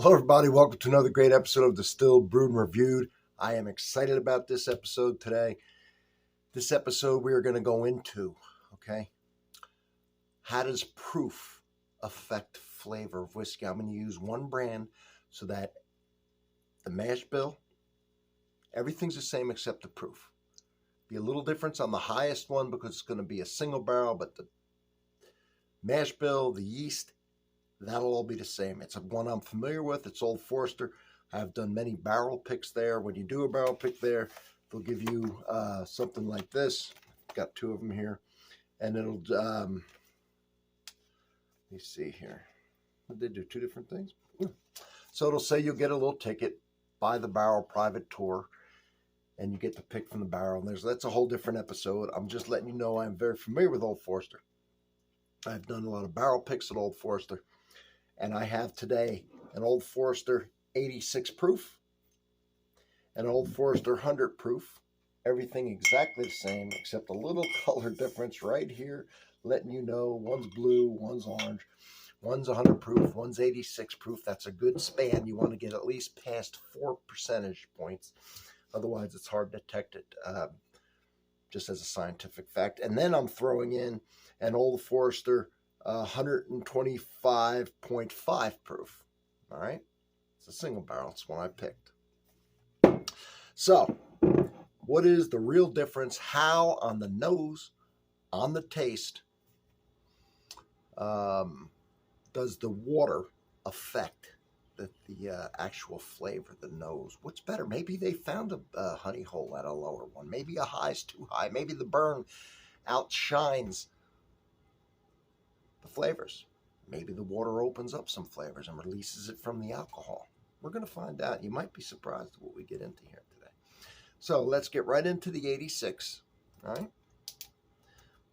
Hello, everybody. Welcome to another great episode of Distilled, Brewed, and Reviewed. I am excited about this episode today. This episode, we are going to go into, how does proof affect flavor of whiskey? I'm going to use one brand so that the mash bill, everything's the same except the proof. Be a little difference on the highest one because it's going to be a single barrel, but the mash bill, the yeast, that'll all be the same. It's one I'm familiar with. It's Old Forester. I've done many barrel picks there. When you do a barrel pick there, they'll give you something like this. Got two of them here. And it'll, let me see here. Did they do two different things? So it'll say you'll get a little ticket, buy the barrel private tour, and you get to pick from the barrel. And that's a whole different episode. I'm just letting you know I'm very familiar with Old Forester. I've done a lot of barrel picks at Old Forester. And I have today an Old Forester 86 proof, an Old Forester 100 proof. Everything exactly the same except a little color difference right here, letting you know one's blue, one's orange, one's 100 proof, one's 86 proof. That's a good span. You want to get at least past 4 percentage points. Otherwise, it's hard to detect it, just as a scientific fact. And then I'm throwing in an Old Forester 125.5 proof. All right. It's a single barrel. It's one I picked. So, what is the real difference? How on the nose, on the taste, does the water affect the actual flavor, the nose? What's better? Maybe they found a honey hole at a lower one. Maybe a high is too high. Maybe the burn outshines the flavors. Maybe the water opens up some flavors and releases it from the alcohol. We're going to find out. You might be surprised at what we get into here today. So let's get right into the 86. All right.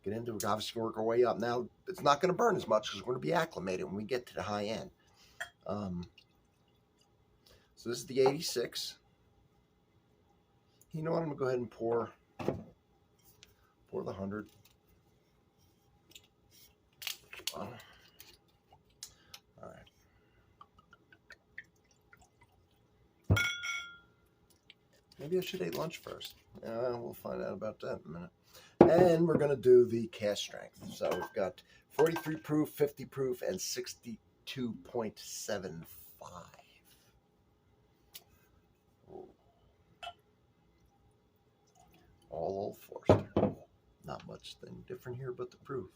Get into it. Obviously, work our way up. Now, it's not going to burn as much because we're going to be acclimated when we get to the high end. So this is the 86. You know what? I'm going to go ahead and pour the 100. All right. Maybe I should eat lunch first. We'll find out about that in a minute. And we're going to do the cask strength. So we've got 43 proof, 50 proof, and 62.75. All Old Forester. Not much thing different here but the proof.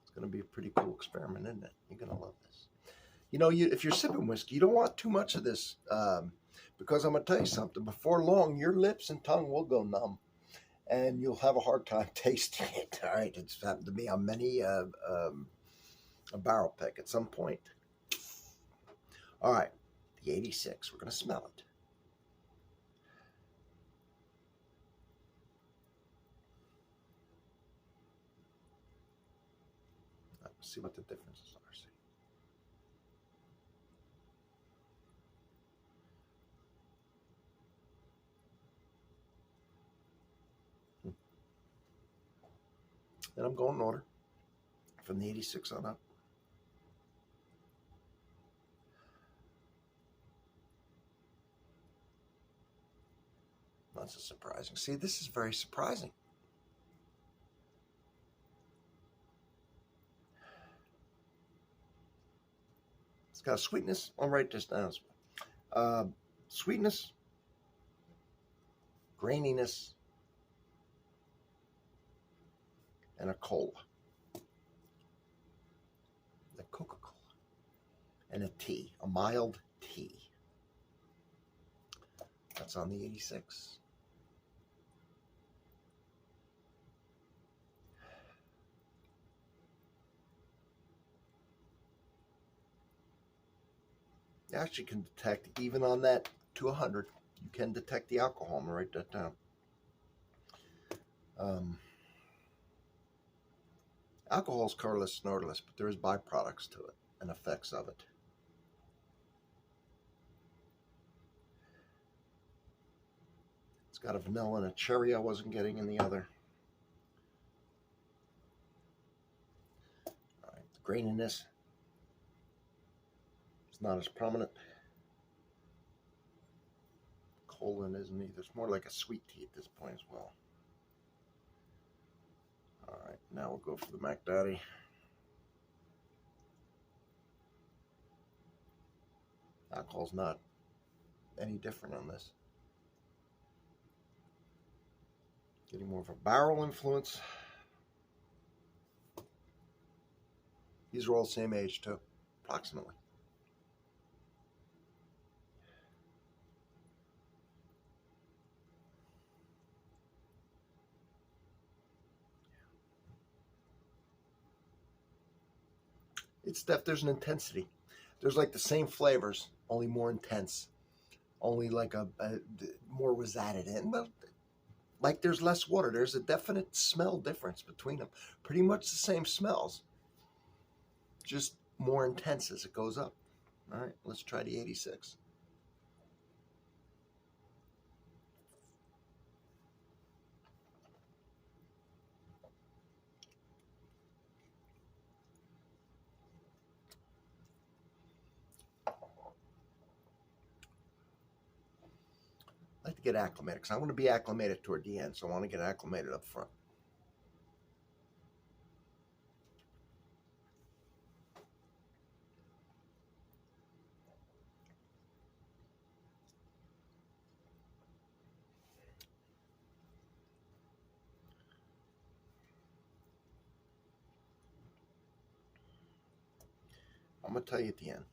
It's going to be a pretty cool experiment, isn't it? You're going to love this. You know, if you're sipping whiskey, you don't want too much of this because I'm going to tell you something. Before long, your lips and tongue will go numb, and you'll have a hard time tasting it. All right, it's happened to me on many a barrel pick at some point. All right, the 86. We're going to smell it. Let's see what the differences are. See. And I'm going in order from the 86 on up. That's a surprising. See, this is very surprising. It's got a sweetness. I'll write this down. Sweetness, graininess, and a cola. A Coca-Cola. And a tea, a mild tea. That's on the 86. You actually can detect, even on that to 100, you can detect the alcohol. I'm going to write that down. Alcohol is colorless, odorless, but there is byproducts to it and effects of it. It's got a vanilla and a cherry I wasn't getting in the other. All right, the graininess is not as prominent. colon isn't either. It's more like a sweet tea at this point as well. All right, now we'll go for the Mac Daddy. Alcohol's not any different on this. Getting more of a barrel influence. These are all the same age too, approximately. It's that there's an intensity. There's like the same flavors, only more intense. Only like a more was added in. Like there's less water. There's a definite smell difference between them. Pretty much the same smells, just more intense as it goes up. All right, let's try the 86. I like to get acclimated because I want to be acclimated toward the end, so I want to get acclimated up front. I'm going to tell you at the end.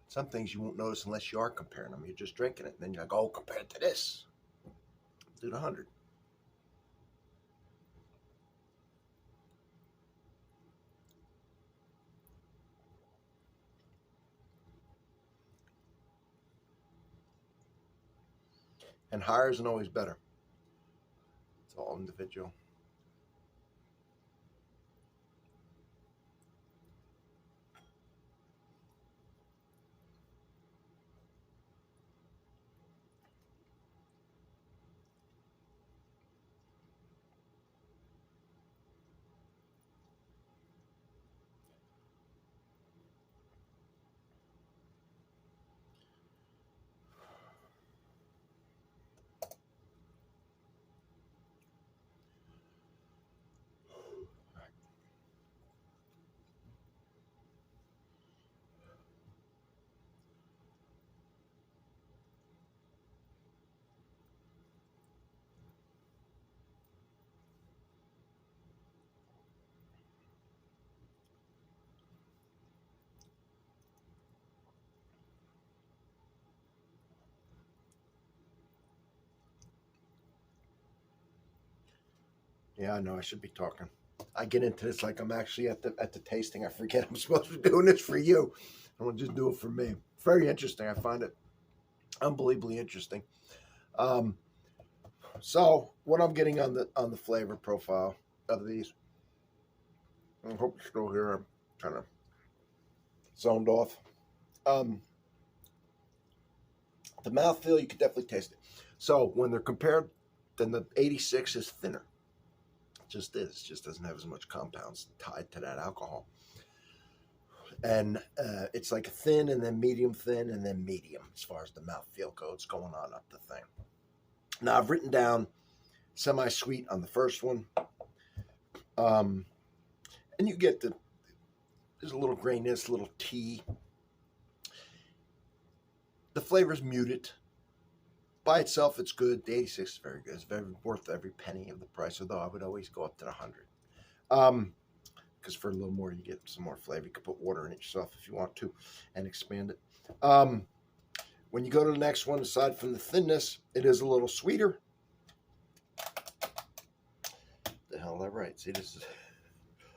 Some things you won't notice unless you are comparing them. You're just drinking it, and then you're like, oh, compared to this, do the 100. And higher isn't always better. It's all individual. Yeah, I know. I should be talking. I get into this like I'm actually at the tasting. I forget I'm supposed to be doing this for you. I want to just do it for me. Very interesting. I find it unbelievably interesting. Um, so what I'm getting on the flavor profile of these, I hope you're still here. I'm kind of zoned off. The mouthfeel, you can definitely taste it. So when they're compared, then the 86 is thinner. Just is. It just doesn't have as much compounds tied to that alcohol. And it's like thin and then medium thin and then medium as far as the mouthfeel goes going on up the thing. Now I've written down semi-sweet on the first one. And you get there's a little graininess, a little tea. The flavor's muted. By itself, it's good. The 86 is very good. It's very worth every penny of the price, although I would always go up to the 100. Because for a little more, you get some more flavor. You can put water in it yourself if you want to and expand it. When you go to the next one, aside from the thinness, it is a little sweeter. The hell did I write? See, this is...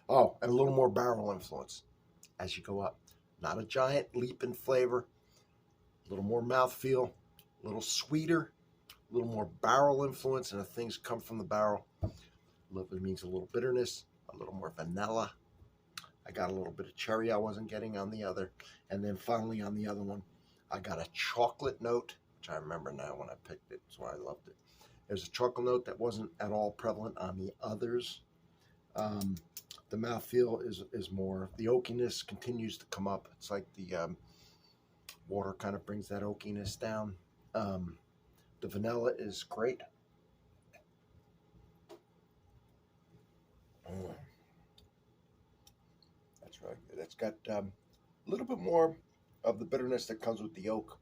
Oh, and a little more barrel influence as you go up. Not a giant leap in flavor. A little more mouthfeel. A little sweeter. A little more barrel influence. And if things come from the barrel, it means a little bitterness. A little more vanilla. I got a little bit of cherry I wasn't getting on the other. And then finally on the other one, I got a chocolate note, which I remember now when I picked it. That's why I loved it. There's a chocolate note that wasn't at all prevalent on the others. The mouthfeel is more. The oakiness continues to come up. It's like the Water kind of brings that oakiness down. The vanilla is great. Mm, that's really good. It's got a little bit more of the bitterness that comes with the oak.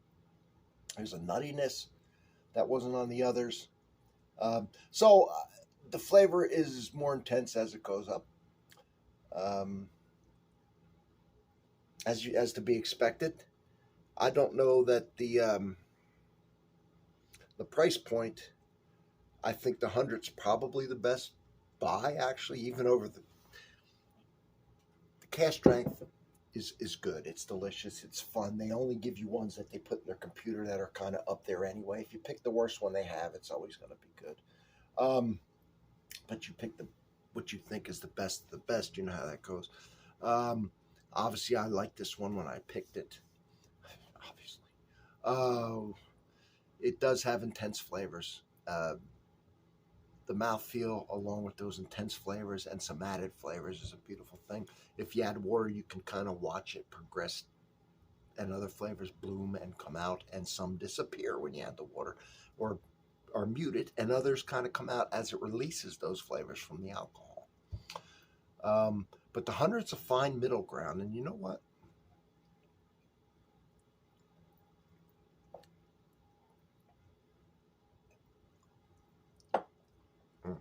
There's a nuttiness that wasn't on the others. So the flavor is more intense as it goes up, um, as to be expected. I don't know that the price point. I think the 100's probably the best buy, actually, even over the cash strength is good. It's delicious. It's fun. They only give you ones that they put in their computer that are kind of up there anyway. If you pick the worst one they have, it's always going to be good. But you pick what you think is the best of the best. You know how that goes. Um, Obviously, I liked this one when I picked it. Obviously, it does have intense flavors. The mouthfeel, along with those intense flavors and some added flavors, is a beautiful thing. If you add water, you can kind of watch it progress, and other flavors bloom and come out, and some disappear when you add the water, or are muted, and others kind of come out as it releases those flavors from the alcohol. But the 100's a fine middle ground, and you know what? Mm.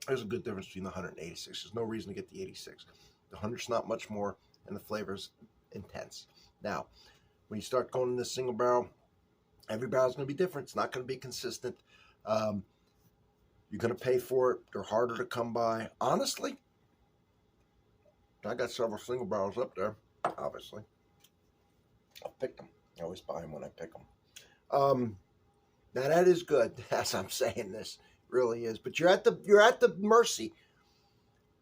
There's a good difference between the 100 and 86. There's no reason to get the 86. The 100's not much more, and the flavor's intense. Now, when you start going in this single barrel, every barrel's going to be different. It's not going to be consistent. Um, you're going to pay for it. They're harder to come by. Honestly, I got several single barrels up there, obviously. I'll pick them. I always buy them when I pick them. Now that is good, as I'm saying this, really is. But you're at the mercy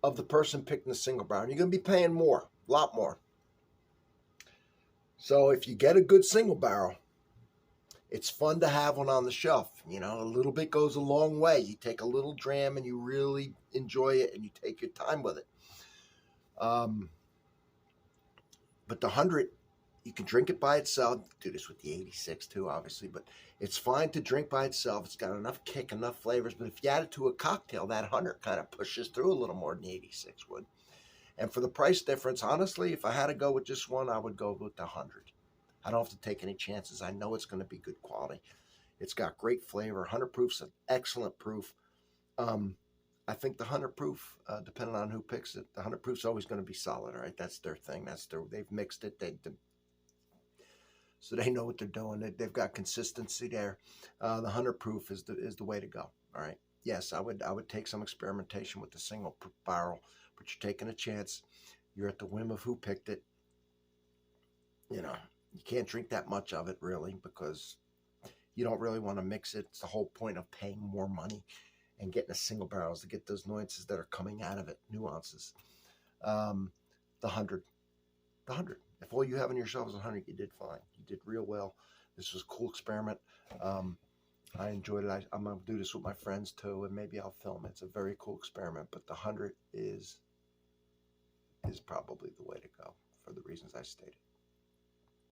of the person picking the single barrel. You're going to be paying more, a lot more. So if you get a good single barrel, it's fun to have one on the shelf. You know, a little bit goes a long way. You take a little dram and you really enjoy it, and you take your time with it. But the 100, you can drink it by itself. Do this with the 86 too, obviously, but it's fine to drink by itself. It's got enough kick, enough flavors. But if you add it to a cocktail, that 100 kind of pushes through a little more than the 86 would. And for the price difference, honestly, if I had to go with just one, I would go with the 100. I don't have to take any chances. I know it's going to be good quality. It's got great flavor. 100 proof's an excellent proof. I think the 100 proof, depending on who picks it, the 100 proof's always going to be solid. All right, that's their thing. They've mixed it. So they know what they're doing. They've got consistency there. The 100 proof is the way to go. All right. Yes, I would take some experimentation with the single barrel, but you're taking a chance. You're at the whim of who picked it. You know, you can't drink that much of it really, because you don't really want to mix it. It's the whole point of paying more money and getting a single barrel is to get those nuances that are coming out of it, nuances. The 100. The 100. If all you have on your shelf is 100, you did fine. You did real well. This was a cool experiment. I enjoyed it. I'm going to do this with my friends too, and maybe I'll film it. It's a very cool experiment, but the 100 is probably the way to go for the reasons I stated.